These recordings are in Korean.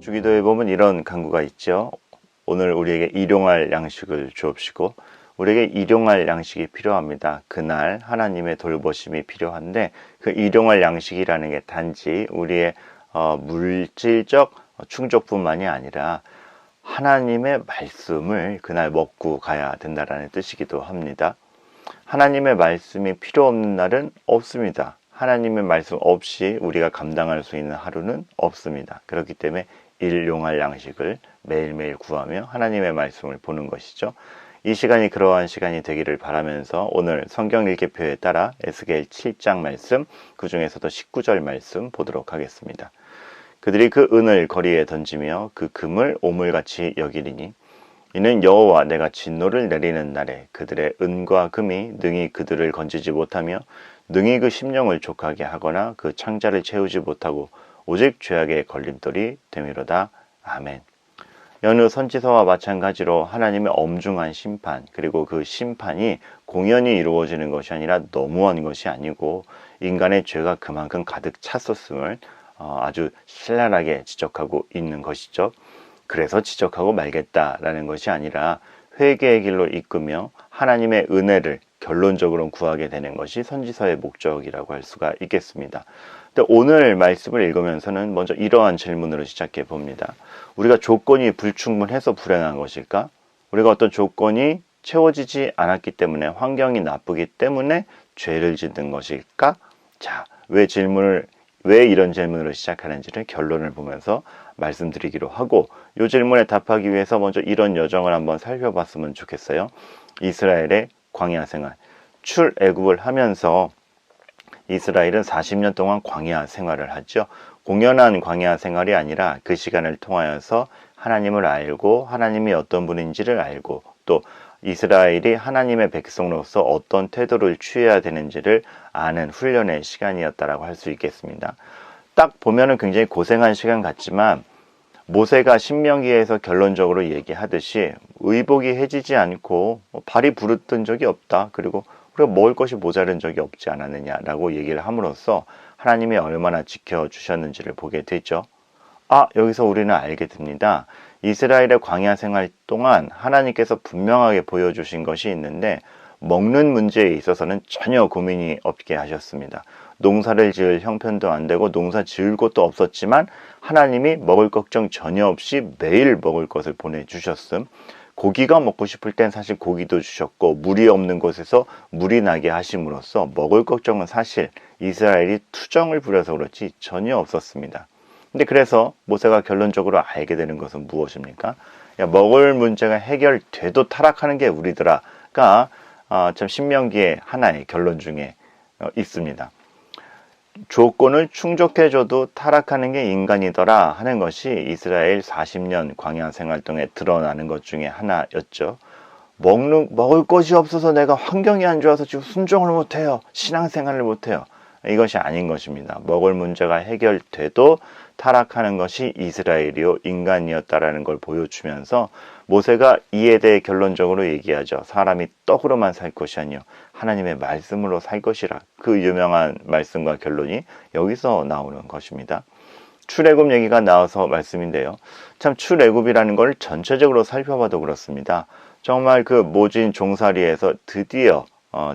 주기도에 보면 이런 간구가 있죠. 오늘 우리에게 일용할 양식을 주옵시고, 우리에게 일용할 양식이 필요합니다. 그날 하나님의 돌보심이 필요한데, 그 일용할 양식이라는 게 단지 우리의 물질적 충족뿐만이 아니라 하나님의 말씀을 그날 먹고 가야 된다라는 뜻이기도 합니다. 하나님의 말씀이 필요 없는 날은 없습니다. 하나님의 말씀 없이 우리가 감당할 수 있는 하루는 없습니다. 그렇기 때문에 일용할 양식을 매일매일 구하며 하나님의 말씀을 보는 것이죠. 이 시간이 그러한 시간이 되기를 바라면서 오늘 성경 읽기표에 따라 에스겔 7장 말씀, 그 중에서도 19절 말씀 보도록 하겠습니다. 그들이 그 은을 거리에 던지며 그 금을 오물같이 여기리니 이는 여호와 내가 진노를 내리는 날에 그들의 은과 금이 능히 그들을 건지지 못하며 능히 그 심령을 족하게 하거나 그 창자를 채우지 못하고 오직 죄악의 걸림돌이 되미로다. 아멘. 여느 선지서와 마찬가지로 하나님의 엄중한 심판, 그리고 그 심판이 공연히 이루어지는 것이 아니라 너무한 것이 아니고 인간의 죄가 그만큼 가득 찼었음을 아주 신랄하게 지적하고 있는 것이죠. 그래서 지적하고 말겠다라는 것이 아니라 회개의 길로 이끄며 하나님의 은혜를 결론적으로 구하게 되는 것이 선지서의 목적이라고 할 수가 있겠습니다. 근데 오늘 말씀을 읽으면서는 먼저 이러한 질문으로 시작해 봅니다. 우리가 조건이 불충분해서 불행한 것일까? 우리가 어떤 조건이 채워지지 않았기 때문에, 환경이 나쁘기 때문에 죄를 짓는 것일까? 자, 왜 이런 질문으로 시작하는지를 결론을 보면서 말씀드리기로 하고, 이 질문에 답하기 위해서 먼저 이런 여정을 한번 살펴봤으면 좋겠어요. 이스라엘의 광야 생활, 출애굽을 하면서 이스라엘은 40년 동안 광야 생활을 하죠. 공연한 광야 생활이 아니라 그 시간을 통하여서 하나님을 알고 하나님이 어떤 분인지를 알고, 또 이스라엘이 하나님의 백성으로서 어떤 태도를 취해야 되는지를 아는 훈련의 시간이었다라고 할 수 있겠습니다. 딱 보면은 굉장히 고생한 시간 같지만, 모세가 신명기에서 결론적으로 얘기하듯이 의복이 해지지 않고 발이 부르던 적이 없다. 그리고 우리가 먹을 것이 모자른 적이 없지 않았느냐라고 얘기를 함으로써 하나님이 얼마나 지켜주셨는지를 보게 되죠. 여기서 우리는 알게 됩니다. 이스라엘의 광야 생활 동안 하나님께서 분명하게 보여주신 것이 있는데, 먹는 문제에 있어서는 전혀 고민이 없게 하셨습니다. 농사를 지을 형편도 안 되고 농사 지을 곳도 없었지만 하나님이 먹을 걱정 전혀 없이 매일 먹을 것을 보내주셨음. 고기가 먹고 싶을 땐 사실 고기도 주셨고, 물이 없는 곳에서 물이 나게 하심으로써 먹을 걱정은 사실 이스라엘이 투정을 부려서 그렇지 전혀 없었습니다. 근데 그래서 모세가 결론적으로 알게 되는 것은 무엇입니까? 먹을 문제가 해결돼도 타락하는 게 우리더라가 참 신명기의 하나의 결론 중에 있습니다. 조건을 충족해줘도 타락하는 게 인간이더라 하는 것이 이스라엘 40년 광야 생활 동안 드러나는 것 중에 하나였죠. 먹을 것이 없어서 내가 환경이 안 좋아서 지금 순종을 못해요. 신앙생활을 못해요. 이것이 아닌 것입니다. 먹을 문제가 해결돼도 타락하는 것이 이스라엘이요 인간이었다라는 걸 보여주면서 모세가 이에 대해 결론적으로 얘기하죠. 사람이 떡으로만 살 것이 아니요 하나님의 말씀으로 살 것이라. 그 유명한 말씀과 결론이 여기서 나오는 것입니다. 출애굽 얘기가 나와서 말씀인데요. 참 출애굽이라는 걸 전체적으로 살펴봐도 그렇습니다. 정말 그 모진 종살이에서 드디어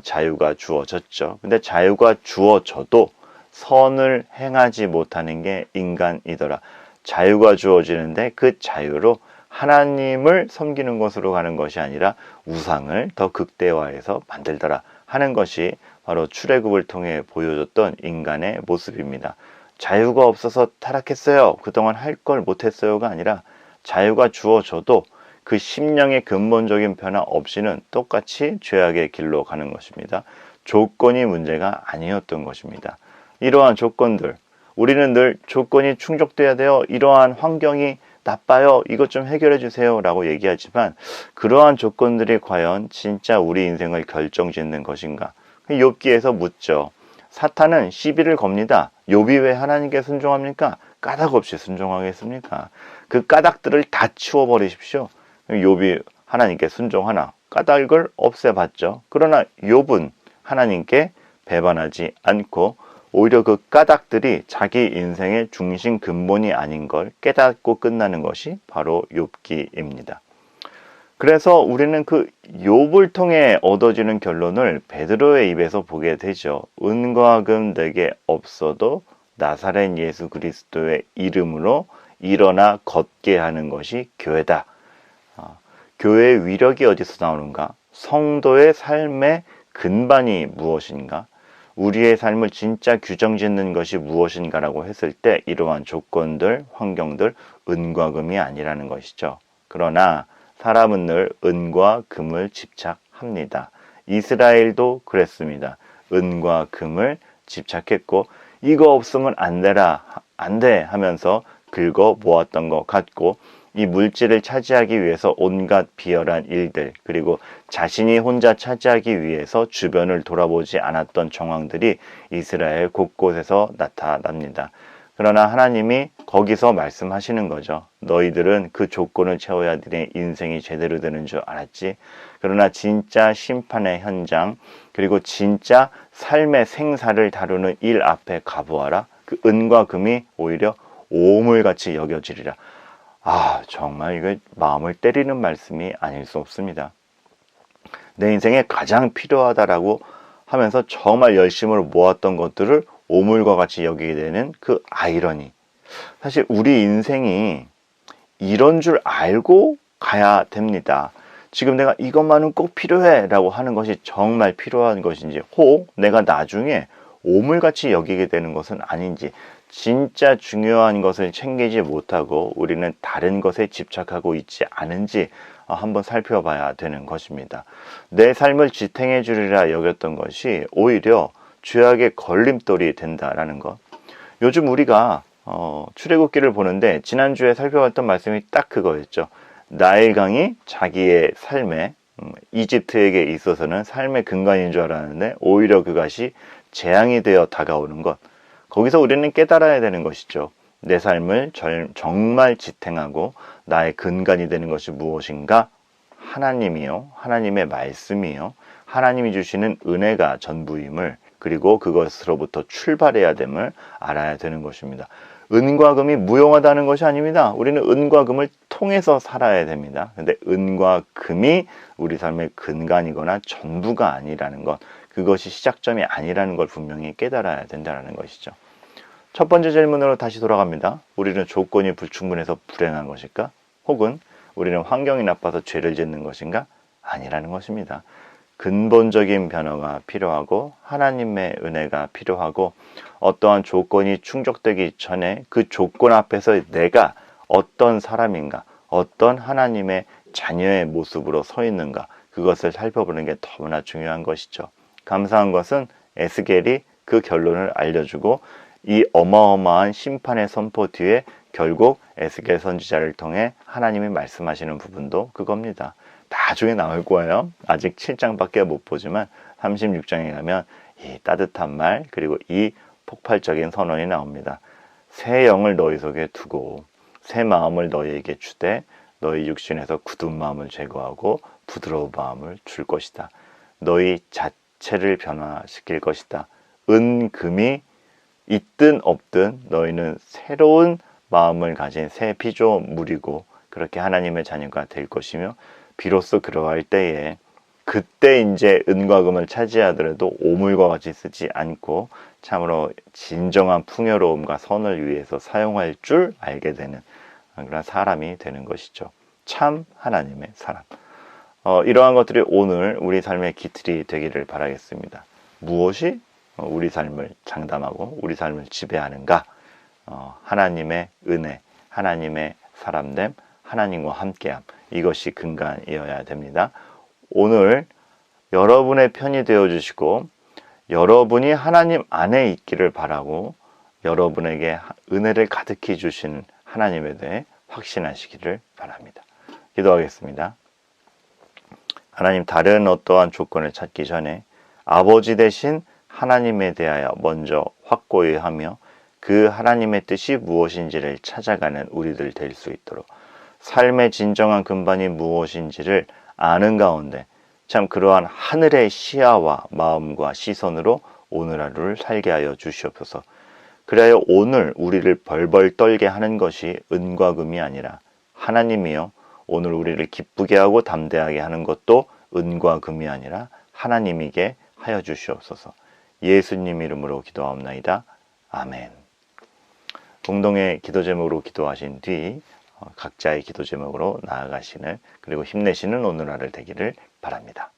자유가 주어졌죠. 근데 자유가 주어져도 선을 행하지 못하는 게 인간이더라. 자유가 주어지는데 그 자유로 하나님을 섬기는 것으로 가는 것이 아니라 우상을 더 극대화해서 만들더라 하는 것이 바로 출애굽을 통해 보여줬던 인간의 모습입니다. 자유가 없어서 타락했어요. 그동안 할 걸 못했어요가 아니라 자유가 주어져도 그 심령의 근본적인 변화 없이는 똑같이 죄악의 길로 가는 것입니다. 조건이 문제가 아니었던 것입니다. 이러한 조건들, 우리는 늘 조건이 충족돼야 돼요. 이러한 환경이 나빠요. 이것 좀 해결해 주세요. 라고 얘기하지만, 그러한 조건들이 과연 진짜 우리 인생을 결정짓는 것인가? 욥기에서 묻죠. 사탄은 시비를 겁니다. 욥이 왜 하나님께 순종합니까? 까닭 없이 순종하겠습니까? 그 까닭들을 다 치워버리십시오. 욥이 하나님께 순종하나? 까닭을 없애봤죠. 그러나 욥은 하나님께 배반하지 않고 오히려 그 까닭들이 자기 인생의 중심 근본이 아닌 걸 깨닫고 끝나는 것이 바로 욥기입니다. 그래서 우리는 그 욥을 통해 얻어지는 결론을 베드로의 입에서 보게 되죠. 은과 금 내게 없어도 나사렛 예수 그리스도의 이름으로 일어나 걷게 하는 것이 교회다. 교회의 위력이 어디서 나오는가? 성도의 삶의 근반이 무엇인가? 우리의 삶을 진짜 규정짓는 것이 무엇인가라고 했을 때 이러한 조건들, 환경들, 은과 금이 아니라는 것이죠. 그러나 사람은 늘 은과 금을 집착합니다. 이스라엘도 그랬습니다. 은과 금을 집착했고 이거 없으면 안 되라, 안 돼 하면서 긁어 모았던 것 같고 이 물질을 차지하기 위해서 온갖 비열한 일들 그리고 자신이 혼자 차지하기 위해서 주변을 돌아보지 않았던 정황들이 이스라엘 곳곳에서 나타납니다. 그러나 하나님이 거기서 말씀하시는 거죠. 너희들은 그 조건을 채워야 네 인생이 제대로 되는 줄 알았지. 그러나 진짜 심판의 현장 그리고 진짜 삶의 생사를 다루는 일 앞에 가보아라. 그 은과 금이 오히려 오물같이 여겨지리라. 정말 이거 마음을 때리는 말씀이 아닐 수 없습니다. 내 인생에 가장 필요하다라고 하면서 정말 열심으로 모았던 것들을 오물과 같이 여기게 되는 그 아이러니. 사실 우리 인생이 이런 줄 알고 가야 됩니다. 지금 내가 이것만은 꼭 필요해 라고 하는 것이 정말 필요한 것인지 혹 내가 나중에 오물같이 여기게 되는 것은 아닌지 진짜 중요한 것을 챙기지 못하고 우리는 다른 것에 집착하고 있지 않은지 한번 살펴봐야 되는 것입니다. 내 삶을 지탱해 주리라 여겼던 것이 오히려 죄악의 걸림돌이 된다라는 것. 요즘 우리가 출애굽기를 보는데 지난주에 살펴봤던 말씀이 딱 그거였죠. 나일강이 자기의 삶에 이집트에게 있어서는 삶의 근간인 줄 알았는데 오히려 그것이 재앙이 되어 다가오는 것. 거기서 우리는 깨달아야 되는 것이죠. 내 삶을 정말 지탱하고 나의 근간이 되는 것이 무엇인가? 하나님이요. 하나님의 말씀이요. 하나님이 주시는 은혜가 전부임을 그리고 그것으로부터 출발해야 됨을 알아야 되는 것입니다. 은과 금이 무용하다는 것이 아닙니다. 우리는 은과 금을 통해서 살아야 됩니다. 근데 은과 금이 우리 삶의 근간이거나 전부가 아니라는 것, 그것이 시작점이 아니라는 걸 분명히 깨달아야 된다는 것이죠. 첫 번째 질문으로 다시 돌아갑니다. 우리는 조건이 불충분해서 불행한 것일까? 혹은 우리는 환경이 나빠서 죄를 짓는 것인가? 아니라는 것입니다. 근본적인 변화가 필요하고 하나님의 은혜가 필요하고 어떠한 조건이 충족되기 전에 그 조건 앞에서 내가 어떤 사람인가, 어떤 하나님의 자녀의 모습으로 서 있는가, 그것을 살펴보는 게 너무나 중요한 것이죠. 감사한 것은 에스겔이 그 결론을 알려주고 이 어마어마한 심판의 선포 뒤에 결국 에스겔 선지자를 통해 하나님이 말씀하시는 부분도 그겁니다. 나중에 나올 거예요. 아직 7장밖에 못 보지만 36장에 가면 이 따뜻한 말 그리고 이 폭발적인 선언이 나옵니다. 새 영을 너희 속에 두고 새 마음을 너희에게 주되 너희 육신에서 굳은 마음을 제거하고 부드러운 마음을 줄 것이다. 너희 자체를 변화시킬 것이다. 금이 있든 없든 너희는 새로운 마음을 가진 새 피조물이고 그렇게 하나님의 자녀가 될 것이며 비로소 그러할 때에 그때 이제 은과 금을 차지하더라도 오물과 같이 쓰지 않고 참으로 진정한 풍요로움과 선을 위해서 사용할 줄 알게 되는 그런 사람이 되는 것이죠. 참 하나님의 사람. 이러한 것들이 오늘 우리 삶의 기틀이 되기를 바라겠습니다. 무엇이 우리 삶을 장담하고 우리 삶을 지배하는가? 하나님의 은혜, 하나님의 사람됨, 하나님과 함께함. 이것이 근간이어야 됩니다. 오늘 여러분의 편이 되어주시고 여러분이 하나님 안에 있기를 바라고 여러분에게 은혜를 가득히 주시는 하나님에 대해 확신하시기를 바랍니다. 기도하겠습니다. 하나님, 다른 어떠한 조건을 찾기 전에 아버지 되신 하나님에 대하여 먼저 확고히 하며 그 하나님의 뜻이 무엇인지를 찾아가는 우리들 될 수 있도록 삶의 진정한 근반이 무엇인지를 아는 가운데 참 그러한 하늘의 시야와 마음과 시선으로 오늘 하루를 살게 하여 주시옵소서. 그리하여 오늘 우리를 벌벌 떨게 하는 것이 은과 금이 아니라 하나님이요, 오늘 우리를 기쁘게 하고 담대하게 하는 것도 은과 금이 아니라 하나님이게 하여 주시옵소서. 예수님 이름으로 기도하옵나이다. 아멘. 공동의 기도 제목으로 기도하신 뒤 각자의 기도 제목으로 나아가시는, 그리고 힘내시는 오늘 하루 되기를 바랍니다.